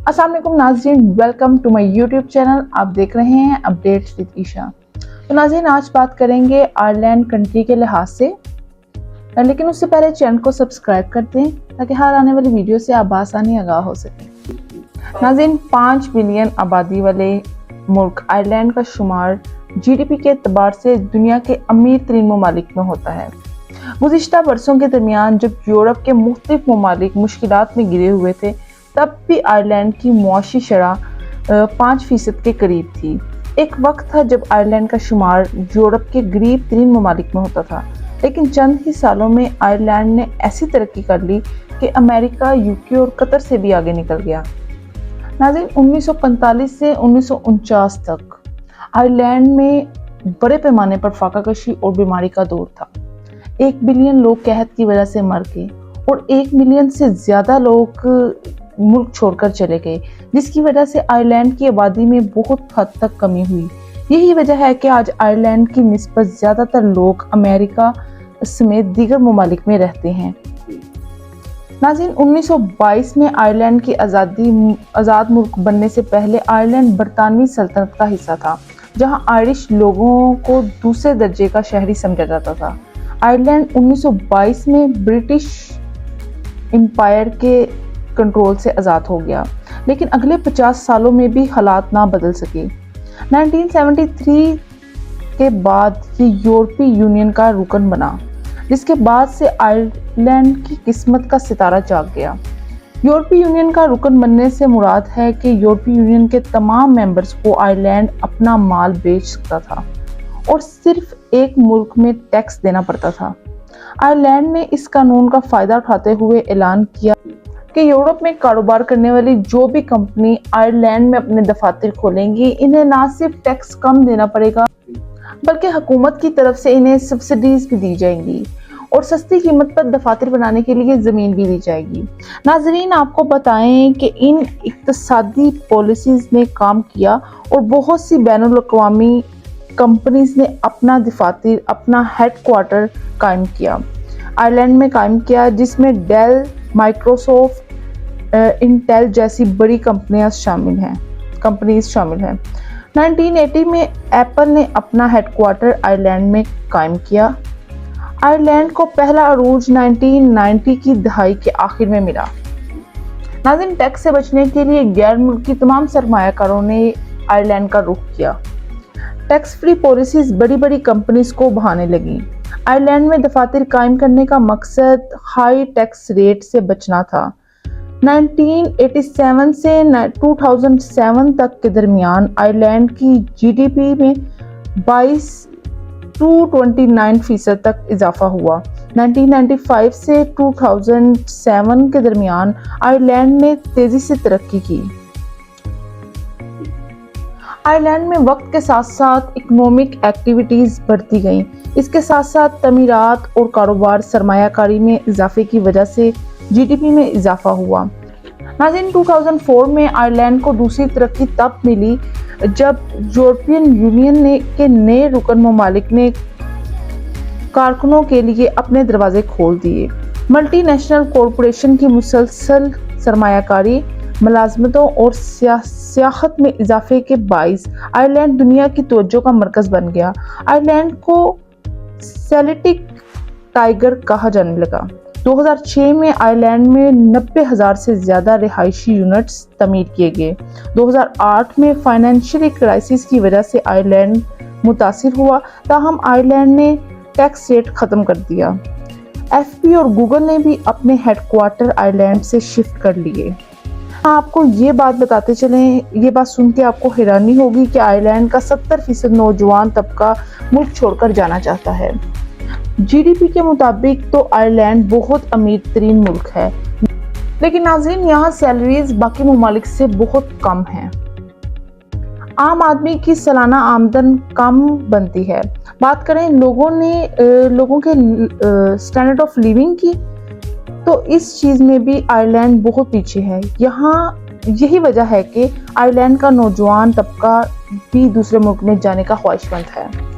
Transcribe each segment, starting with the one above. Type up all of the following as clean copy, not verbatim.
अस्सलाम वालेकुम नाज़रीन, welcome to my YouTube channel. आप देख रहे हैं अपडेट्स विद ईशा। तो नाज़रीन, आज बात करेंगे आयरलैंड कंट्री के लिहाज से, लेकिन उससे पहले चैनल को सब्सक्राइब कर दें ताकि हर आने वाली वीडियो से आप आसानी आगाह हो सकें। नाज़रीन, 5 बिलियन आबादी वाले मुल्क आयरलैंड का शुमार जीडीपी के एतबार से दुनिया के अमीर तरीन ममालिक में होता है। गुज़िश्ता बरसों के दरमियान जब यूरोप के मुख्तलिफ ममालिक मुश्किलात में गिरे हुए थे, तब भी आयरलैंड की मुआशी शरह 5% के करीब थी। एक वक्त था जब आयरलैंड का शुमार यूरोप के गरीब तरीन ममालिक में होता था, लेकिन चंद ही सालों में आयरलैंड ने ऐसी तरक्की कर ली कि अमेरिका, यूके और कतर से भी आगे निकल गया। नाज़रीन, 1945 से 1949 तक आयरलैंड में बड़े पैमाने पर फाकाकशी और बीमारी का दौर था। 1 बिलियन लोग कहत की वजह से मर गए और 1 मिलियन से ज़्यादा लोग मुल्क छोड़कर चले गए, जिसकी वजह से आयरलैंड की आबादी में बहुत हद तक कमी हुई। यही वजह है कि आज आयरलैंड की निस्बत ज़्यादातर लोग अमेरिका समेत दीगर ममालिक में रहते हैं। नाज़रीन, 1922 में आयरलैंड की आज़ाद मुल्क बनने से पहले आयरलैंड बरतानवी सल्तनत का हिस्सा था, जहां आयरिश लोगों को दूसरे दर्जे का शहरी समझा जाता था। आयरलैंड 1922 में ब्रिटिश एम्पायर के कंट्रोल से आज़ाद हो गया, लेकिन अगले 50 सालों में भी हालात ना बदल सके। 1973 के बाद ये यूरोपीय यूनियन का रुकन बना, जिसके बाद से आयरलैंड की किस्मत का सितारा जाग गया। यूरोपीय यूनियन का रुकन बनने से मुराद है कि यूरोपीय यूनियन के तमाम मेंबर्स को आयरलैंड अपना माल बेच सकता था और सिर्फ एक मुल्क में टैक्स देना पड़ता था। आयरलैंड ने इस कानून का फ़ायदा उठाते हुए ऐलान किया कि यूरोप में कारोबार करने वाली जो भी कंपनी आयरलैंड में अपने दफातर खोलेंगी, इन्हें ना सिर्फ टैक्स कम देना पड़ेगा, बल्कि हुकूमत की तरफ से इन्हें सब्सिडीज भी दी जाएंगी और सस्ती कीमत पर दफातर बनाने के लिए ज़मीन भी दी जाएगी। नाज़रीन, आपको बताएं कि इन इक्तिसादी पॉलिसीज़ ने काम किया और बहुत सी बैनुल-अक़वामी कंपनीज ने अपना दफातर, अपना हेडक्वार्टर कायम किया, आयरलैंड में कायम किया, जिसमें डेल, माइक्रोसॉफ्ट, इंटेल जैसी बड़ी कंपनियां शामिल हैं। 1980 में एप्पल ने अपना हेडक्वार्टर आयरलैंड में कायम किया। आयरलैंड को पहला अरूज 1990 की दहाई के आखिर में मिला। नाज़रीन, टैक्स से बचने के लिए गैर मुल्की तमाम सरमायाकारों ने आयरलैंड का रुख किया। टैक्स फ्री पॉलिसीज बड़ी बड़ी कंपनीज को बहाने लगी। आयरलैंड में दफातर कायम करने का मकसद हाई टैक्स रेट से बचना था। 1987 से 2007 तक के दरमियान आयरलैंड की जीडीपी में 22% तक इजाफा हुआ। 1995 से 2007 के दरमियान आयरलैंड ने तेजी से तरक्की की। आयरलैंड में वक्त के साथ साथ इकोनॉमिक एक्टिविटीज़ बढ़ती गईं। इसके साथ साथ तमीरात और कारोबार सरमायाकारी में इजाफे की वजह से जीडीपी में इजाफा हुआ। नाज़रीन, 2004 में आयरलैंड को दूसरी तरक्की तब मिली जब यूरोपियन यूनियन के नए रुकन ममालिक ने कारकुनों के लिए अपने दरवाजे खोल दिए। मल्टीनेशनल कॉरपोरेशन की मुसलसल सरमायाकारी, मुलाजमतों और सियाहत में इजाफे के बाइस आयरलैंड दुनिया की तवज्जो का मरकज़ बन गया। आयरलैंड को सेल्टिक टाइगर कहा जाने लगा। 2006 में आयरलैंड में 90,000 से ज़्यादा रिहायशी यूनिट्स तमीर किए गए। 2008 में फाइनेंशियल क्राइसिस की वजह से आयरलैंड मुतासिर हुआ, ताहम आयरलैंड ने टैक्स रेट ख़त्म कर दिया। एफपी और गूगल ने भी अपने हेडक्वार्टर आयरलैंड से शिफ्ट कर लिए। आपको ये बात बताते चलें, ये बात सुन के आपको हैरानी होगी कि आयरलैंड का 70% नौजवान तबका मुल्क छोड़कर जाना चाहता है। जीडीपी के मुताबिक तो आयरलैंड बहुत अमीर तरीन मुल्क है, लेकिन नाज़रीन, यहाँ सैलरीज बाकी ममालिक से बहुत कम हैं। आम आदमी की सालाना आमदन कम बनती है। बात करें लोगों के स्टैंडर्ड ऑफ लिविंग की, तो इस चीज़ में भी आयरलैंड बहुत पीछे है। यहाँ यही वजह है कि आयरलैंड का नौजवान तबका भी दूसरे मुल्क में जाने का ख्वाहिशमंद है।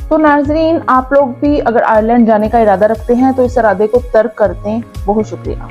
तो नाज़रीन, आप लोग भी अगर आयरलैंड जाने का इरादा रखते हैं तो इस इरादे को तर्क कर दें। बहुत शुक्रिया।